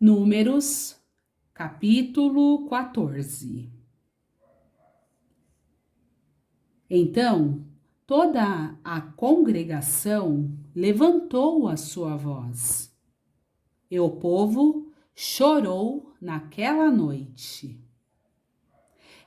Números, capítulo 14. Então, toda a congregação levantou a sua voz, e o povo chorou naquela noite.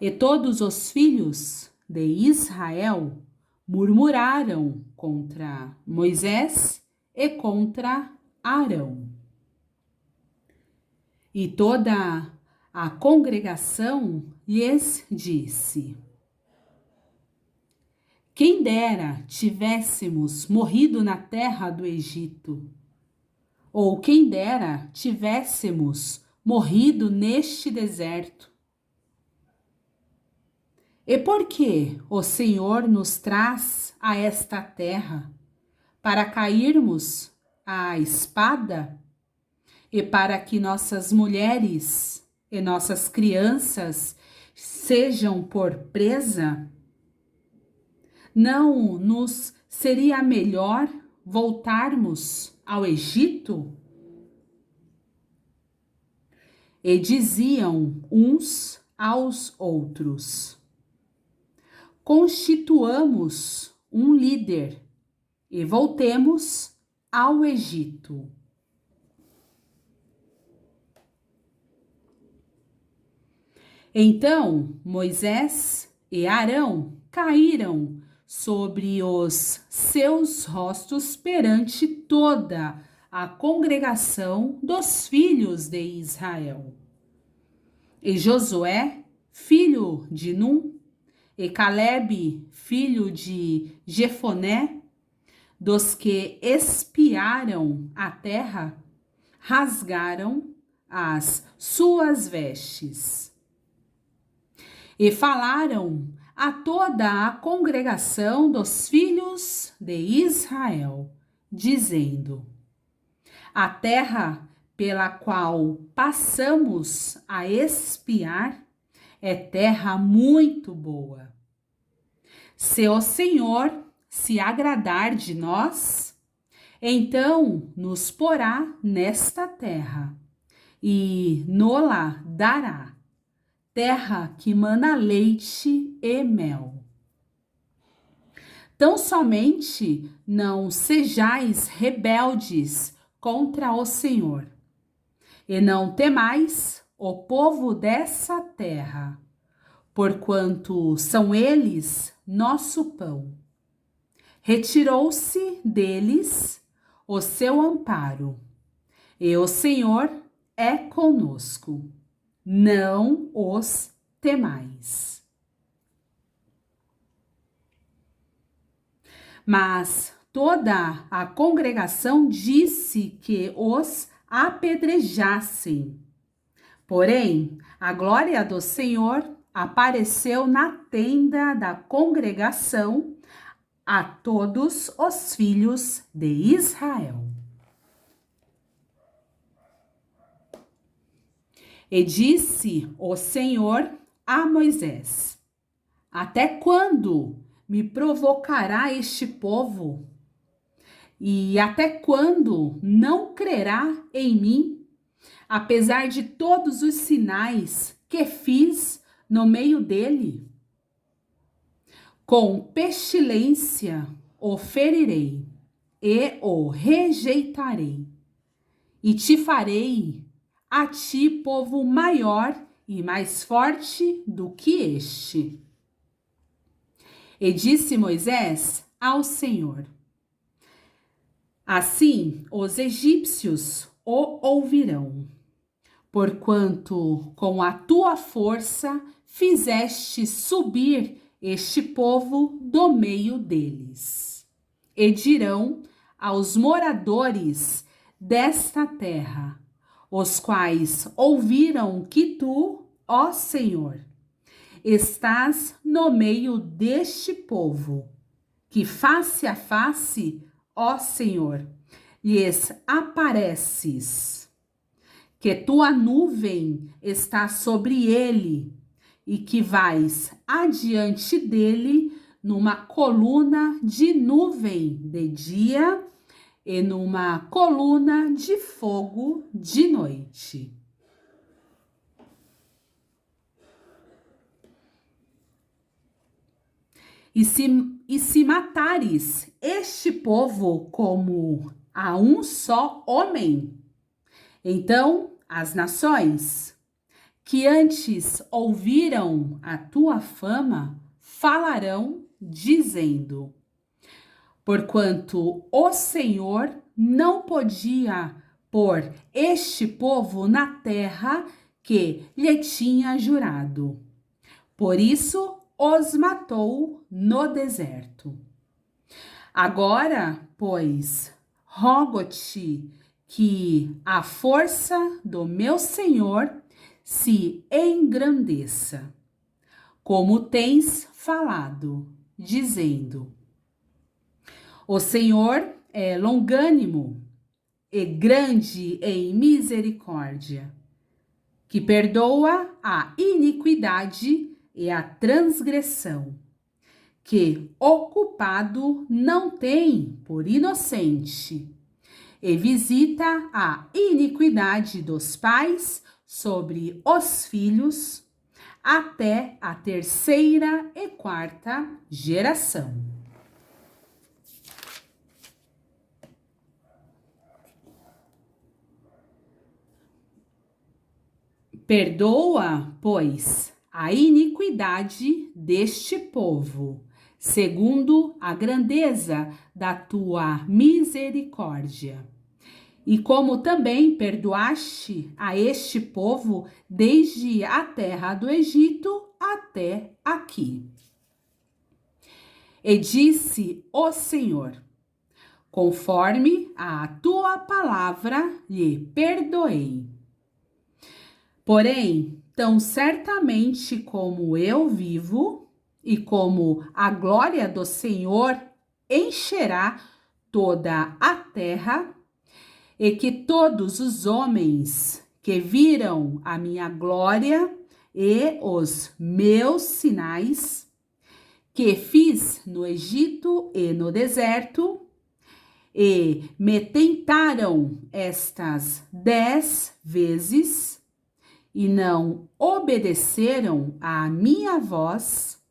E todos os filhos de Israel murmuraram contra Moisés e contra Arão. E toda a congregação lhes disse: quem dera tivéssemos morrido na terra do Egito, ou quem dera tivéssemos morrido neste deserto. E por que o Senhor nos traz a esta terra? Para cairmos à espada? E para que nossas mulheres e nossas crianças sejam por presa? Não nos seria melhor voltarmos ao Egito? E diziam uns aos outros: constituamos um líder e voltemos ao Egito. Então Moisés e Arão caíram sobre os seus rostos perante toda a congregação dos filhos de Israel. E Josué, filho de Num, e Calebe, filho de Jefoné, dos que espiaram a terra, rasgaram as suas vestes. E falaram a toda a congregação dos filhos de Israel, dizendo: a terra pela qual passamos a espiar é terra muito boa. Se o Senhor se agradar de nós, então nos porá nesta terra e nola dará, terra que mana leite e mel. Tão somente não sejais rebeldes contra o Senhor, e não temais o povo dessa terra, porquanto são eles nosso pão. Retirou-se deles o seu amparo, e o Senhor é conosco. Não os temais. Mas toda a congregação disse que os apedrejassem. Porém, a glória do Senhor apareceu na tenda da congregação a todos os filhos de Israel. E disse o Senhor a Moisés: até quando me provocará este povo? E até quando não crerá em mim, apesar de todos os sinais que fiz no meio dele? Com pestilência o ferirei e o rejeitarei, e te farei a ti povo maior e mais forte do que este. E disse Moisés ao Senhor: assim os egípcios o ouvirão, porquanto com a tua força fizeste subir este povo do meio deles. E dirão aos moradores desta terra, os quais ouviram que tu, ó Senhor, estás no meio deste povo, que face a face, ó Senhor, lhes apareces, que tua nuvem está sobre ele e que vais adiante dele numa coluna de nuvem de dia e numa coluna de fogo de noite. E se matares este povo como a um só homem, então as nações que antes ouviram a tua fama falarão, dizendo: porquanto o Senhor não podia pôr este povo na terra que lhe tinha jurado. Por isso os matou no deserto. Agora, pois, rogo-te que a força do meu Senhor se engrandeça, como tens falado, dizendo: o Senhor é longânimo e grande em misericórdia, que perdoa a iniquidade e a transgressão, que o culpado não tem por inocente, e visita a iniquidade dos pais sobre os filhos, até a terceira e quarta geração. Perdoa, pois, a iniquidade deste povo, segundo a grandeza da tua misericórdia. E como também perdoaste a este povo desde a terra do Egito até aqui. E disse o Senhor: conforme a tua palavra lhe perdoei. Porém, tão certamente como eu vivo e como a glória do Senhor encherá toda a terra, e que todos os homens que viram a minha glória e os meus sinais que fiz no Egito e no deserto, e me tentaram estas 10 vezes, e não obedeceram à minha voz,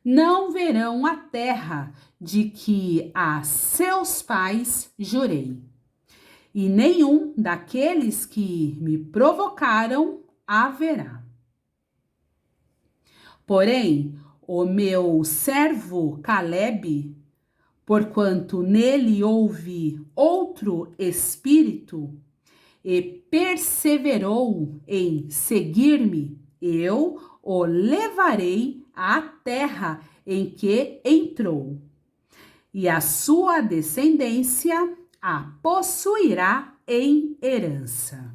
não verão a terra de que a seus pais jurei, e nenhum daqueles que me provocaram haverá. Porém, o meu servo Calebe, porquanto nele houve outro espírito, e perseverou em seguir-me, eu o levarei à terra em que entrou, e a sua descendência a possuirá em herança.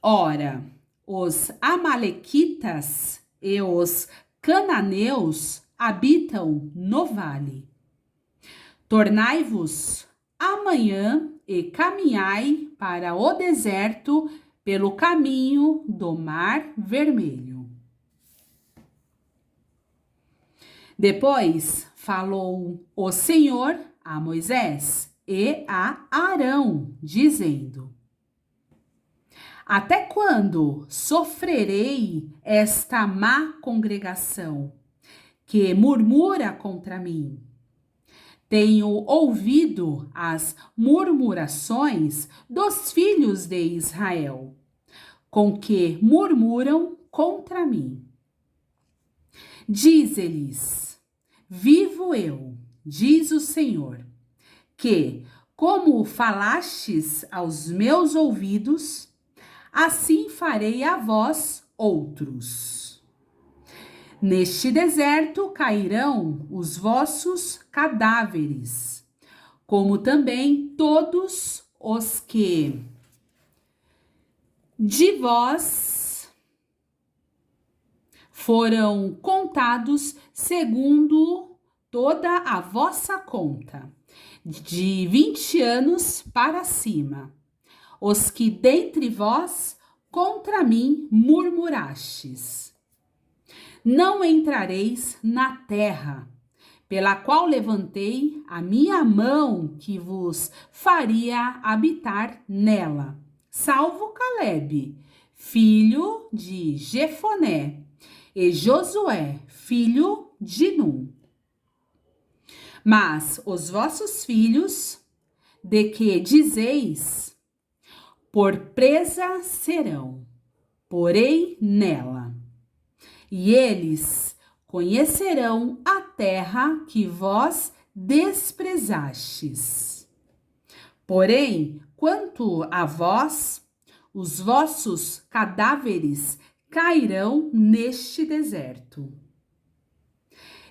Ora, os amalequitas e os cananeus habitam no vale. Tornai-vos amanhã e caminhai para o deserto pelo caminho do Mar Vermelho. Depois falou o Senhor a Moisés e a Arão, dizendo: até quando sofrerei esta má congregação que murmura contra mim? Tenho ouvido as murmurações dos filhos de Israel, com que murmuram contra mim. Dize-lhes: vivo eu, diz o Senhor, que, como falastes aos meus ouvidos, assim farei a vós outros. Neste deserto cairão os vossos cadáveres, como também todos os que de vós foram contados segundo toda a vossa conta, de 20 anos para cima, os que dentre vós contra mim murmurastes. Não entrareis na terra, pela qual levantei a minha mão que vos faria habitar nela, salvo Calebe, filho de Jefoné, e Josué, filho de Num. Mas os vossos filhos, de que dizeis, por presa serão, porei nela, e eles conhecerão a terra que vós desprezastes. Porém, quanto a vós, os vossos cadáveres cairão neste deserto,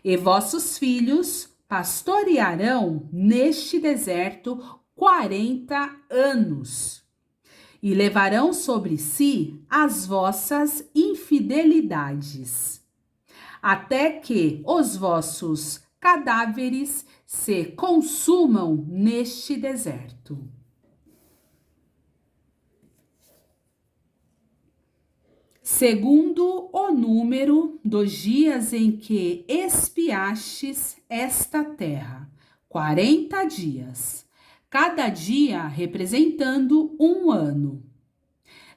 e vossos filhos pastorearão neste deserto 40 anos, e levarão sobre si as vossas infidelidades, até que os vossos cadáveres se consumam neste deserto. Segundo o número dos dias em que espiastes esta terra, 40 dias, cada dia representando um ano.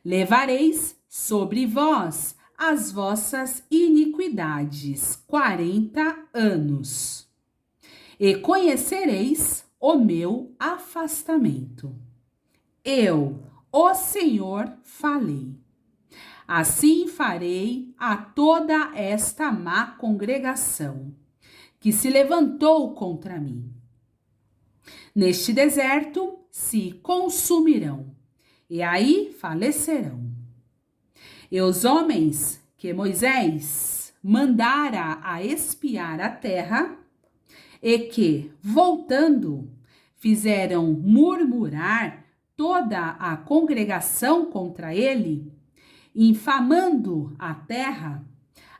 Levareis sobre vós as vossas iniquidades, 40 anos, e conhecereis o meu afastamento. Eu, o Senhor, falei. Assim farei a toda esta má congregação, que se levantou contra mim. Neste deserto se consumirão, e aí falecerão. E os homens que Moisés mandara a espiar a terra, e que, voltando, fizeram murmurar toda a congregação contra ele, infamando a terra,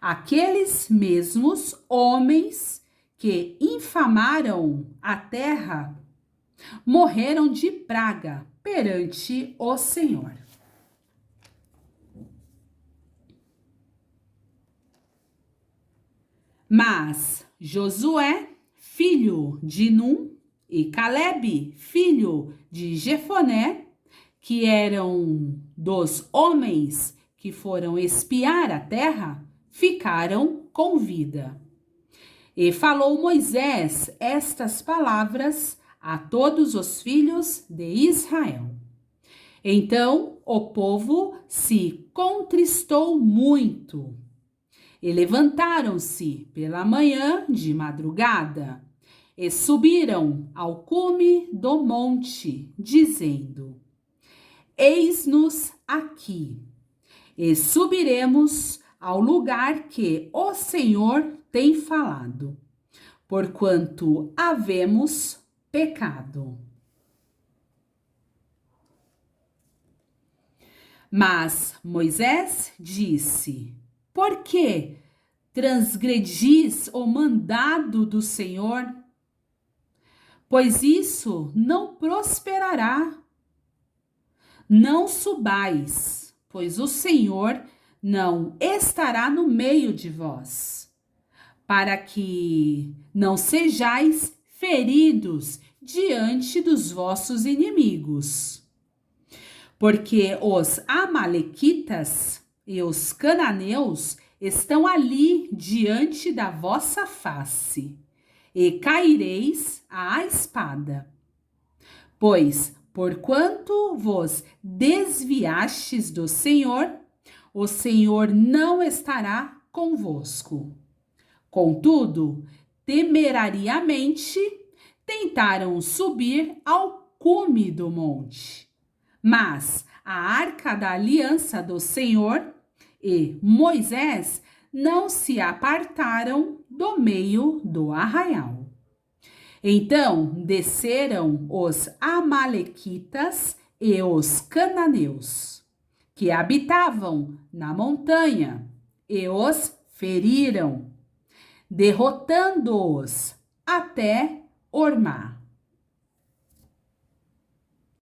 aqueles mesmos homens que infamaram a terra morreram de praga perante o Senhor. Mas Josué, filho de Num, e Calebe, filho de Jefoné, que eram dos homens que foram espiar a terra, ficaram com vida. E falou Moisés estas palavras a todos os filhos de Israel. Então o povo se contristou muito, e levantaram-se pela manhã de madrugada, e subiram ao cume do monte, dizendo: Eis-nos aqui, e subiremos ao lugar que o Senhor tem falado, porquanto havemos pecado. Mas Moisés disse: Por que transgredis o mandado do Senhor? Pois isso não prosperará. Não subais, pois o Senhor não estará no meio de vós, para que não sejais feridos diante dos vossos inimigos. Porque os amalequitas e os cananeus estão ali diante da vossa face, e caireis à espada. Pois, porquanto vos desviastes do Senhor, o Senhor não estará convosco. Contudo, temerariamente tentaram subir ao cume do monte. Mas a arca da aliança do Senhor e Moisés não se apartaram do meio do arraial. Então desceram os amalequitas e os cananeus, que habitavam na montanha, e os feriram, derrotando-os até Ormá.